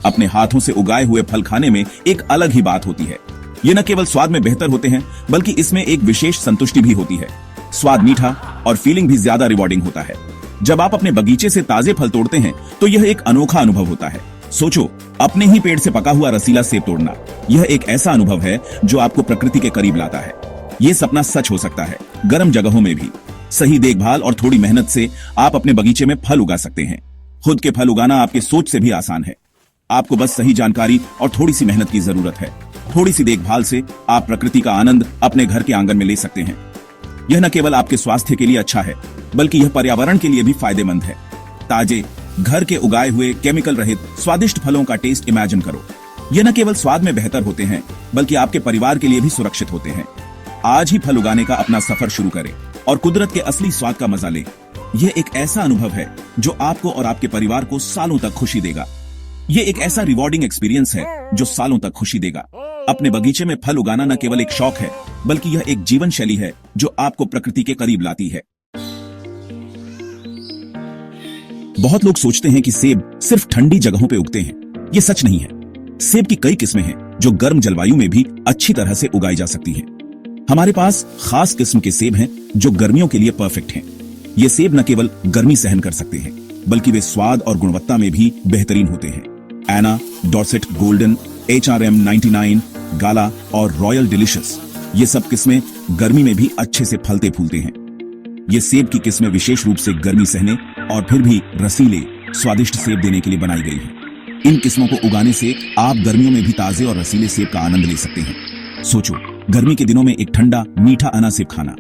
अपने हाथों से उगाए हुए फल खाने में एक अलग ही बात होती है। ये न केवल स्वाद में बेहतर होते हैं, बल्कि इसमें एक विशेष संतुष्टि भी होती है। स्वाद मीठा और फीलिंग भी ज्यादा रिवॉर्डिंग होता है। जब आप अपने बगीचे से ताजे फल तोड़ते हैं तो यह एक अनोखा अनुभव होता है। सोचो, अपने ही पेड़ से पका हुआ रसीला सेब तोड़ना। यह एक ऐसा अनुभव है जो आपको प्रकृति के करीब लाता है। ये सपना सच हो सकता है गर्म जगहों में भी। सही देखभाल और थोड़ी मेहनत से आप अपने बगीचे में फल उगा सकते हैं। खुद के फल उगाना आपके सोच से भी आसान है। आपको बस सही जानकारी और थोड़ी सी मेहनत की जरूरत है। थोड़ी सी देखभाल से आप प्रकृति का आनंद अपने घर के आंगन में ले सकते हैं। यह न केवल आपके स्वास्थ्य के लिए अच्छा है, बल्कि यह पर्यावरण के लिए भी फायदेमंद है। ताजे घर के उगाए हुए केमिकल रहित स्वादिष्ट फलों का टेस्ट इमेजिन करो। यह न केवल स्वाद में बेहतर होते हैं, बल्कि आपके परिवार के लिए भी सुरक्षित होते हैं। आज ही फल उगाने का अपना सफर शुरू करें और कुदरत के असली स्वाद का मजा लें। यह एक ऐसा अनुभव है जो आपको और आपके परिवार को सालों तक खुशी देगा। यह एक ऐसा रिवॉर्डिंग एक्सपीरियंस है जो सालों तक खुशी देगा। अपने बगीचे में फल उगाना न केवल एक शौक है, बल्कि यह एक जीवन शैली है जो आपको प्रकृति के करीब लाती है। बहुत लोग सोचते हैं कि सेब सिर्फ ठंडी जगहों पे उगते हैं। ये सच नहीं है। सेब की कई किस्में हैं जो गर्म जलवायु में भी अच्छी तरह से उगाई जा सकती हैं। हमारे पास खास किस्म के सेब हैं जो गर्मियों के लिए परफेक्ट हैं। ये सेब न केवल गर्मी सहन कर सकते हैं, बल्कि वे स्वाद और गुणवत्ता में भी बेहतरीन होते हैं। एना, डॉर्सेट गोल्डन, HRM 99, गाला और रॉयल डिलिशियस, ये सब किस्में गर्मी में भी अच्छे से फलते फूलते हैं। ये सेब की किस्में विशेष रूप से गर्मी सहने और फिर भी रसीले, स्वादिष्ट सेब देने के लिए बनाई गई हैं। इन किस्मों को उगाने से आप गर्मियों में भी ताजे और रसीले सेब का आनंद ले सकते हैं। सोचो, गर्मी के दिनों में एक ठंडा मीठा अना सेब खाना।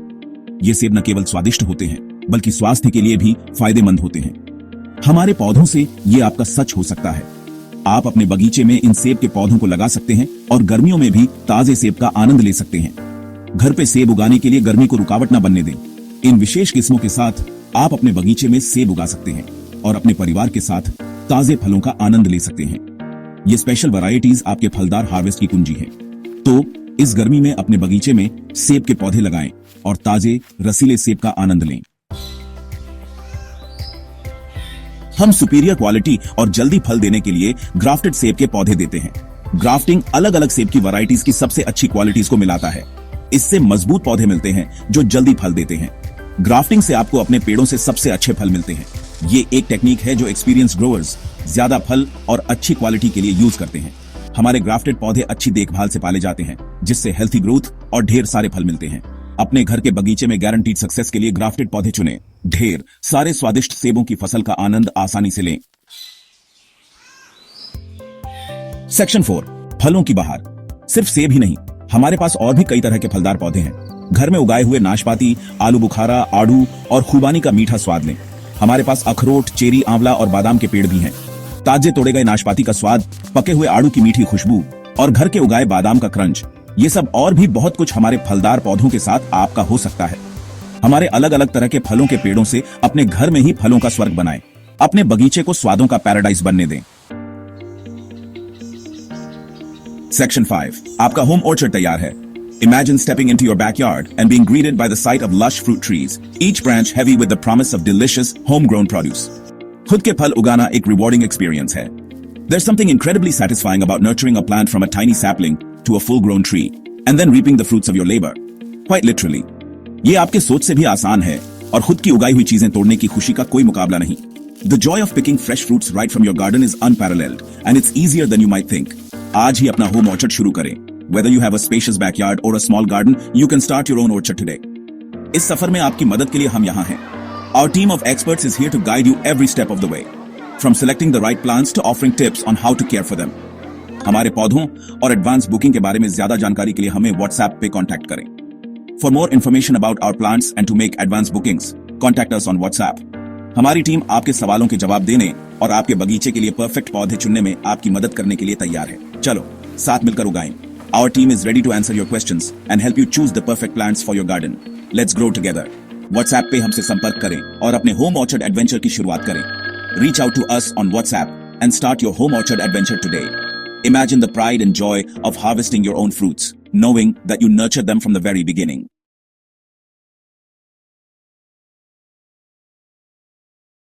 ये सेब न केवल स्वादिष्ट होते हैं, बल्कि स्वास्थ्य के लिए भी फायदेमंद होते हैं। हमारे पौधों से ये आपका सच हो सकता है। आप अपने बगीचे में इन सेब के पौधों को लगा सकते हैं और गर्मियों में भी ताजे सेब का आनंद ले सकते हैं। घर पे सेब उगाने के लिए गर्मी को रुकावट न बनने दें। इन विशेष किस्मों के साथ आप अपने बगीचे में सेब उगा सकते हैं और अपने परिवार के साथ ताजे फलों का आनंद ले सकते हैं। ये स्पेशल वैरायटीज आपके फलदार हार्वेस्ट की कुंजी है। तो इस गर्मी में अपने बगीचे में सेब के पौधे लगाएं और ताजे रसीले सेब का आनंद लें। हम सुपीरियर क्वालिटी और जल्दी फल देने के लिए ग्राफ्टेड सेब के पौधे देते हैं। ग्राफ्टिंग अलग अलग सेब की वैरायटीज की सबसे अच्छी क्वालिटीज को मिलाता है। इससे मजबूत पौधे मिलते हैं जो जल्दी फल देते हैं। ग्राफ्टिंग से आपको अपने पेड़ों से सबसे अच्छे फल मिलते हैं। ये एक टेक्निक है जो एक्सपीरियंस ग्रोअर्स ज्यादा फल और अच्छी क्वालिटी के लिए यूज करते हैं। हमारे ग्राफ्टेड पौधे अच्छी देखभाल से पाले जाते हैं, जिससे हेल्थी ग्रोथ और ढेर सारे फल मिलते हैं। अपने घर के बगीचे में गारंटीड सक्सेस के लिए ग्राफ्टेड पौधे चुनें। ढेर सारे स्वादिष्ट सेबों की फसल का आनंद आसानी से लें। सेक्शन 4, फलों की बहार। सिर्फ सेब ही नहीं, हमारे पास और भी कई तरह के फलदार पौधे हैं। घर में उगाए हुए नाशपाती, आलू बुखारा, आड़ू और खुबानी का मीठा स्वाद लें। हमारे पास अखरोट, चेरी, आंवला और बादाम के पेड़ भी हैं। ताजे तोड़े गए नाशपाती का स्वाद, पके हुए आड़ू की मीठी खुशबू और घर के उगाए बादाम का क्रंच, ये सब और भी बहुत कुछ हमारे फलदार पौधों के साथ आपका हो सकता है। हमारे अलग अलग तरह के फलों के पेड़ों से अपने घर में ही फलों का स्वर्ग बनाएं। अपने बगीचे को स्वादों का पैराडाइज बनने दें। सेक्शन 5, आपका होम ऑर्चर्ड तैयार है। Imagine stepping into your backyard and being greeted by the sight of lush fruit trees, each branch heavy with the promise of delicious, homegrown produce. खुद के फल उगाना एक rewarding experience है. There's something incredibly satisfying about nurturing a plant from a tiny sapling to a full-grown tree, and then reaping the fruits of your labor. Quite literally. ये आपके सोच से भी आसान है और खुद की उगाई हुई चीजें तोड़ने की खुशी का कोई मुकाबला नहीं. The joy of picking fresh fruits right from your garden is unparalleled, and it's easier than you might think. आज ही अपना होम ऑर्चर्ड शुरू करें. Whether you have a spacious backyard or a small garden, you can start your own orchard today. इस सफर में आपकी मदद के लिए हम यहाँ हैं. Our team of experts is here to guide you every step of the way, from selecting the right plants to offering tips on how to care for them. हमारे पौधों और एडवांस बुकिंग के बारे में ज्यादा जानकारी के लिए हमें WhatsApp पे कांटेक्ट करें. For more information about our plants and to make advance bookings, contact us on WhatsApp. हमारी टीम आपके सवालों के जवाब देने और आपके बगीचे के लिए परफेक्ट पौधे चुनने में आपकी मदद करने के लिए तैयार है. चलो साथ मिलकर उगाएं. Our team is ready to answer your questions and help you choose the perfect plants for your garden. Let's grow together. WhatsApp पे हमसे संपर्क करें और अपने होम ऑर्चर्ड एडवेंचर की शुरुआत करें. Reach out to us on WhatsApp and start your home orchard adventure today. Imagine the pride and joy of harvesting your own fruits, knowing that you nurtured them from the very beginning.